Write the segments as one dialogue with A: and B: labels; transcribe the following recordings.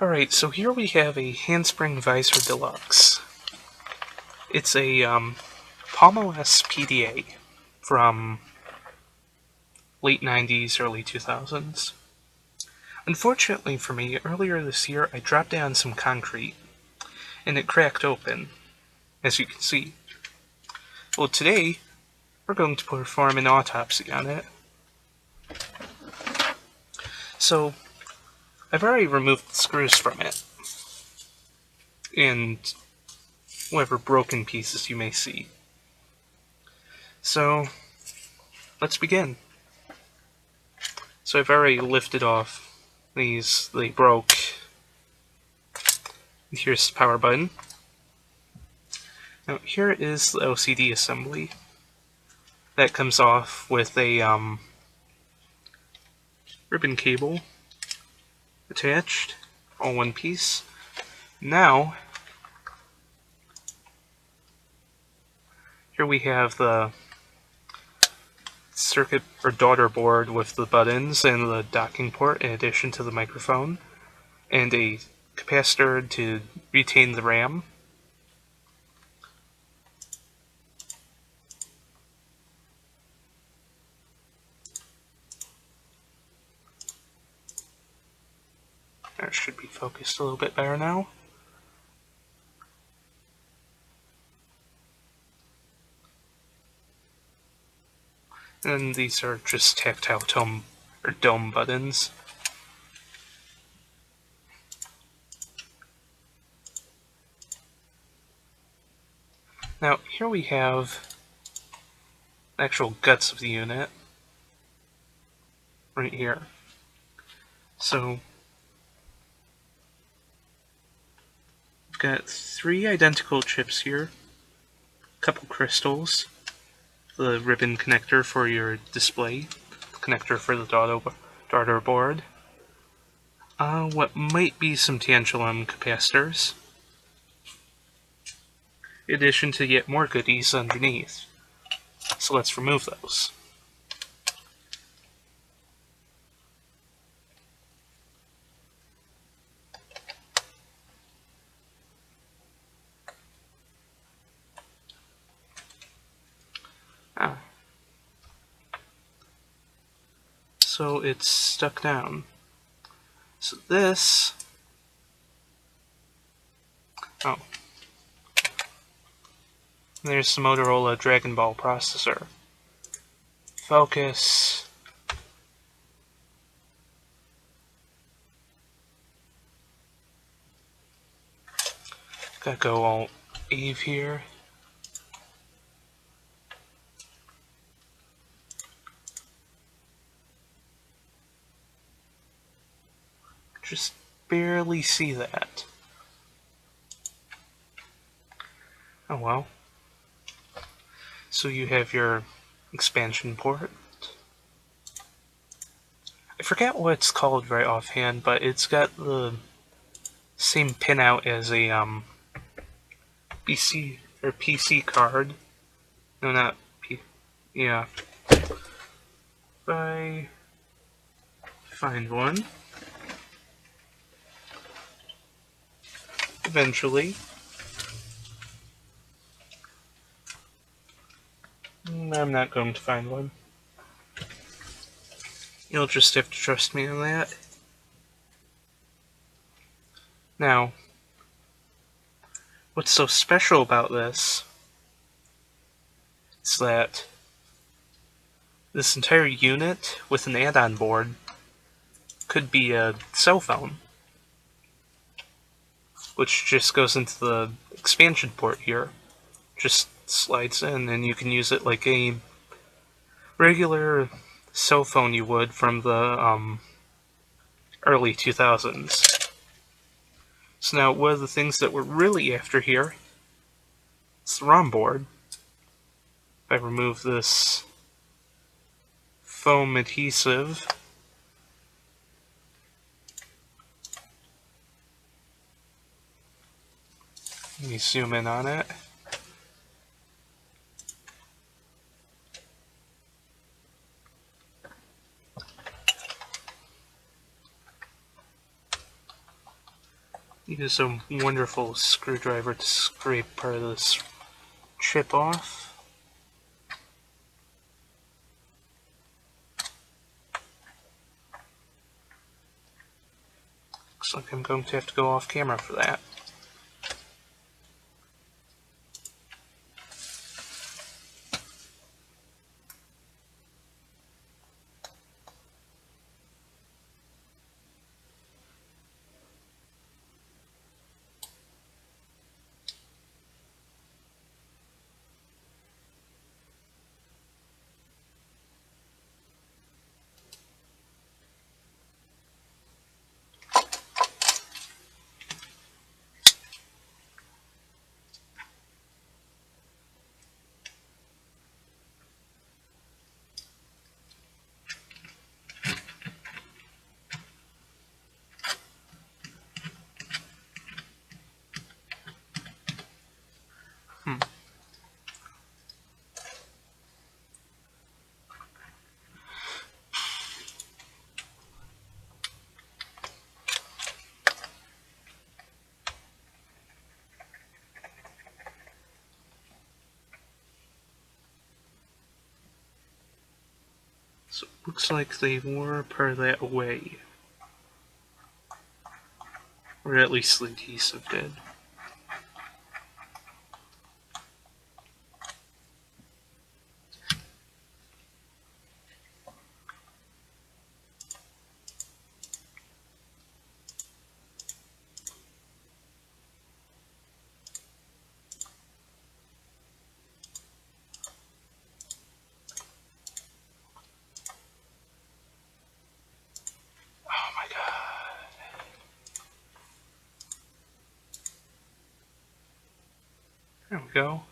A: Alright, so here we have a Handspring Visor Deluxe. It's a Palm OS PDA from late 90s, early 2000s. Unfortunately for me, earlier this year I dropped down some concrete and it cracked open, as you can see. Well, today we're going to perform an autopsy on it. So, I've already removed the screws from it, and whatever broken pieces you may see. So, let's begin. So I've already lifted off these, they broke. Here's the power button. Now here is the LCD assembly. That comes off with a ribbon cable attached, all one piece. Now, here we have the circuit or daughter board with the buttons and the docking port in addition to the microphone, and a capacitor to retain the RAM. That should be focused a little bit better now. And these are just tactile dome buttons. Now, here we have the actual guts of the unit, right here. So, we've got 3 identical chips here, a couple crystals, the ribbon connector for your display, the connector for the daughter board, what might be some tantalum capacitors, in addition to yet more goodies underneath. So let's remove those. So it's stuck down. So this... Oh. There's the Motorola Dragon Ball processor. Focus. Gotta go all Eve here. Just barely see that. Oh well. So you have your expansion port. I forget what it's called right offhand, but it's got the same pinout as a PC card. No, not P. Yeah. If I find one, eventually. I'm not going to find one. You'll just have to trust me on that. Now, what's so special about this is that this entire unit with an add-on board could be a cell phone, which just goes into the expansion port here. Just slides in, and you can use it like a regular cell phone you would from the early 2000s. So now, one of the things that we're really after here is the ROM board. If I remove this foam adhesive, let me zoom in on it. use a wonderful screwdriver to scrape part of this chip off. Looks like I'm going to have to go off camera for that. So it looks like they wore part of that away. Or at least the adhesive did. Oh my god. There we go.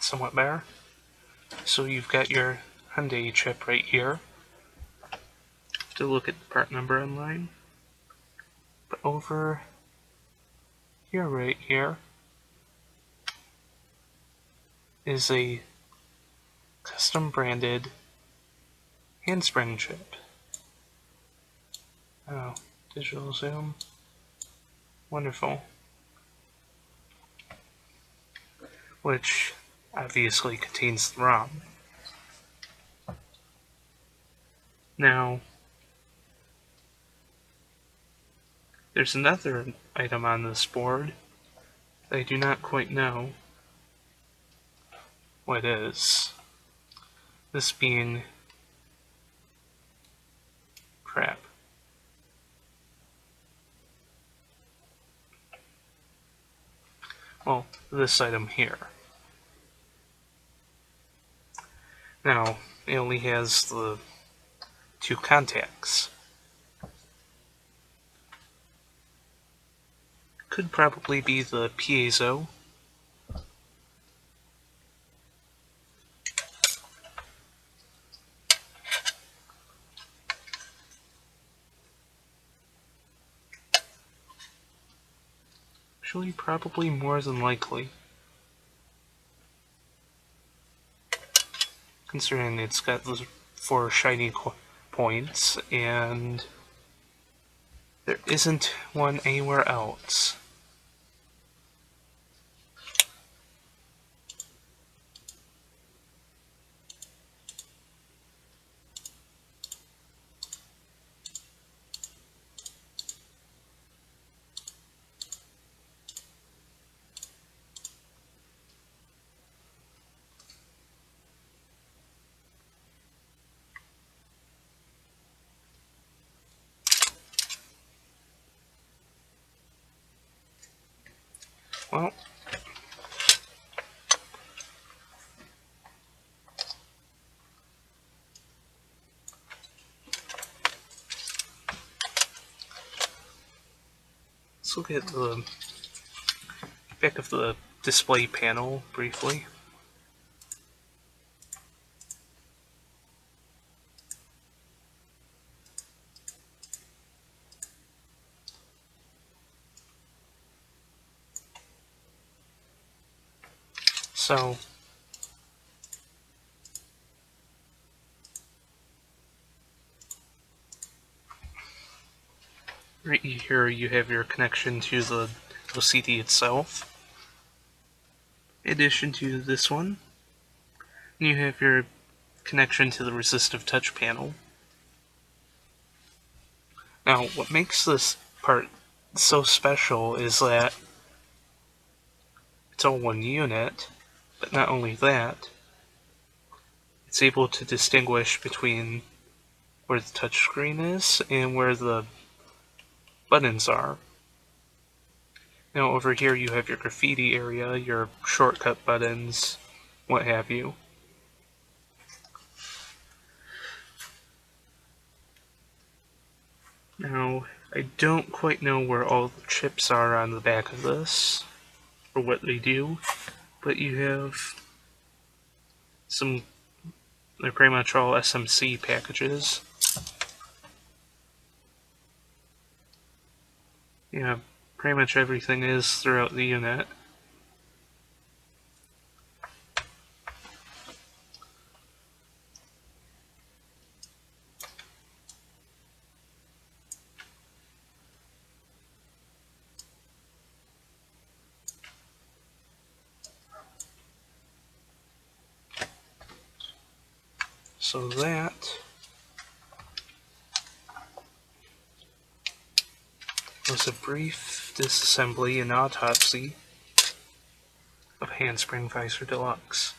A: Somewhat better. So you've got your Hyundai chip right here. To look at the part number online. But over here, right here, is a custom branded Handspring chip. Oh, digital zoom. Wonderful. Which obviously contains the ROM. Now, there's another item on this board that I do not quite know what it is. This being crap. Well, this item here. Now, it only has the 2 contacts. Could probably be the piezo. Actually, probably more than likely. Considering it's got those 4 shiny points, and there isn't one anywhere else. Well, let's look at the back of the display panel briefly. So, Right here you have your connection to the LCD itself. In addition to this one, you have your connection to the resistive touch panel. Now, what makes this part so special is that it's all one unit, but not only that, it's able to distinguish between where the touchscreen is and where the buttons are. Now over here you have your graffiti area, your shortcut buttons, what have you. Now, I don't quite know where all the chips are on the back of this, or what they do, but you have some, they're pretty much all SMC packages. Yeah, pretty much everything is throughout the unit. So that was a brief disassembly and autopsy of Handspring Visor Deluxe.